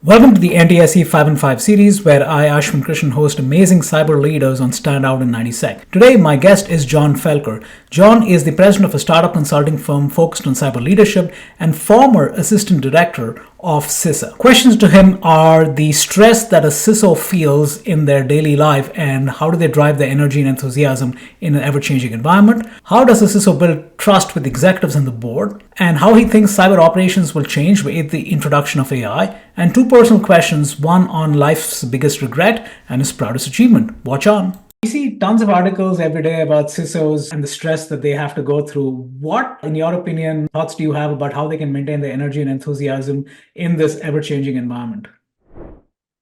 Welcome to the NTSC 5 and 5 series, where I, Ashwin Krishnan, host amazing cyber leaders on Standout in 90 Sec. Today, my guest is John Felker. John is the president of a startup consulting firm focused on cyber leadership and former assistant director of CISA. Questions to him are the stress that a CISO feels in their daily life and how do they drive their energy and enthusiasm in an ever-changing environment? How does a CISO build trust with executives and the board? And how he thinks cyber operations will change with the introduction of AI? And two personal questions, one on life's biggest regret and his proudest achievement. Watch on. We see tons of articles every day about CISOs and the stress that they have to go through. What, in your opinion, thoughts do you have about how they can maintain their energy and enthusiasm in this ever-changing environment?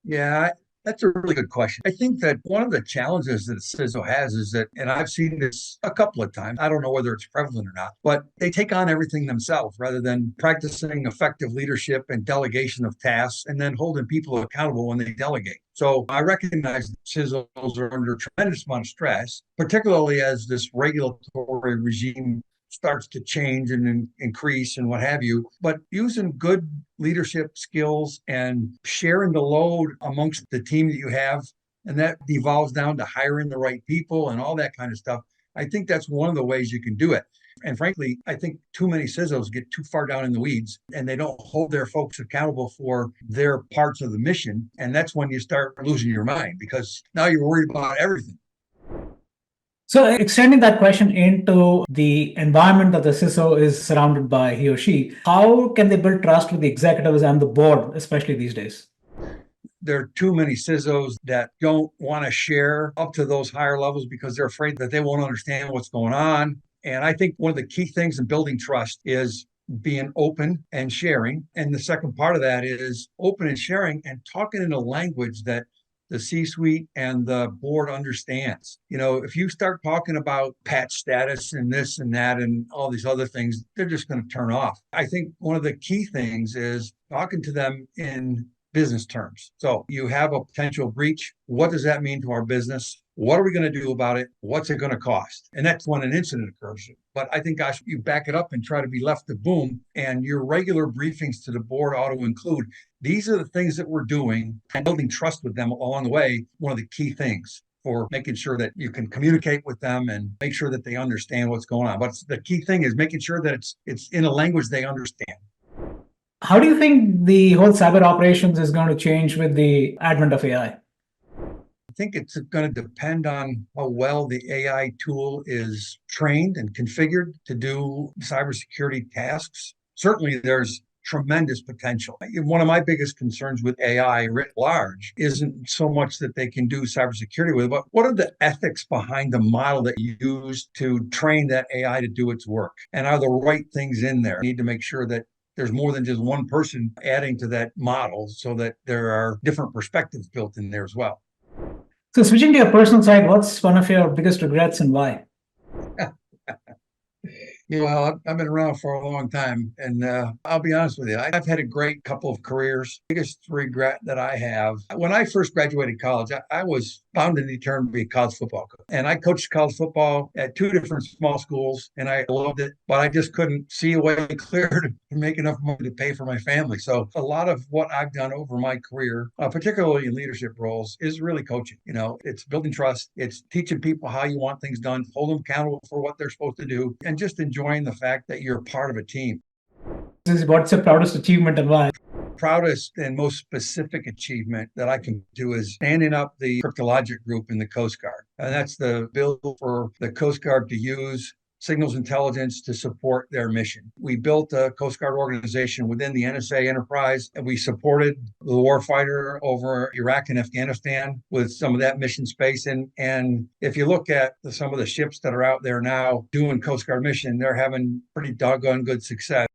Yeah, that's a really good question. I think that one of the challenges that CISO has is that, and I've seen this a couple of times, I don't know whether it's prevalent or not, but they take on everything themselves rather than practicing effective leadership and delegation of tasks and then holding people accountable when they delegate. So I recognize that CISOs are under a tremendous amount of stress, particularly as this regulatory regime starts to change and increase and what have you. But using good leadership skills and sharing the load amongst the team that you have, and that devolves down to hiring the right people and all that kind of stuff. I think that's one of the ways you can do it. And frankly, I think too many CISOs get too far down in the weeds and they don't hold their folks accountable for their parts of the mission. And that's when you start losing your mind because now you're worried about everything. So extending that question into the environment that the CISO is surrounded by, he or she, how can they build trust with the executives and the board, especially these days? There are too many CISOs that don't want to share up to those higher levels because they're afraid that they won't understand what's going on. And I think one of the key things in building trust is being open and sharing. And the second part of that is open and sharing and talking in a language that the C-suite and the board understands. You know, if you start talking about patch status and this and that and all these other things, they're just going to turn off. I think one of the key things is talking to them in business terms. So you have a potential breach. What does that mean to our business? What are we going to do about it? What's it going to cost? And that's when an incident occurs. But I think, gosh, you back it up and try to be left to boom. And your regular briefings to the board ought to include these are the things that we're doing and building trust with them along the way. One of the key things for making sure that you can communicate with them and make sure that they understand what's going on. But the key thing is making sure that it's in a language they understand. How do you think the whole cyber operations is going to change with the advent of AI? I think it's going to depend on how well the AI tool is trained and configured to do cybersecurity tasks. Certainly, there's tremendous potential. One of my biggest concerns with AI writ large isn't so much that they can do cybersecurity with it, but what are the ethics behind the model that you use to train that AI to do its work? And are the right things in there? You need to make sure that there's more than just one person adding to that model so that there are different perspectives built in there as well. So switching to your personal side, what's one of your biggest regrets and why? Well, I've been around for a long time, and I'll be honest with you, I've had a great couple of careers. Biggest regret that I have, when I first graduated college, I was bound and determined to be a college football coach. And I coached college football at two different small schools, and I loved it, but I just couldn't see a way clear to make enough money to pay for my family. So a lot of what I've done over my career, particularly in leadership roles, is really coaching. You know, it's building trust, it's teaching people how you want things done, hold them accountable for what they're supposed to do, and just enjoying the fact that you're part of a team. What's your proudest achievement and why? Proudest and most specific achievement that I can do is standing up the cryptologic group in the Coast Guard. And that's the bill for the Coast Guard to use signals intelligence to support their mission. We built a Coast Guard organization within the NSA enterprise, and we supported the warfighter over Iraq and Afghanistan with some of that mission space. And if you look at some of the ships that are out there now doing Coast Guard mission, they're having pretty doggone good success.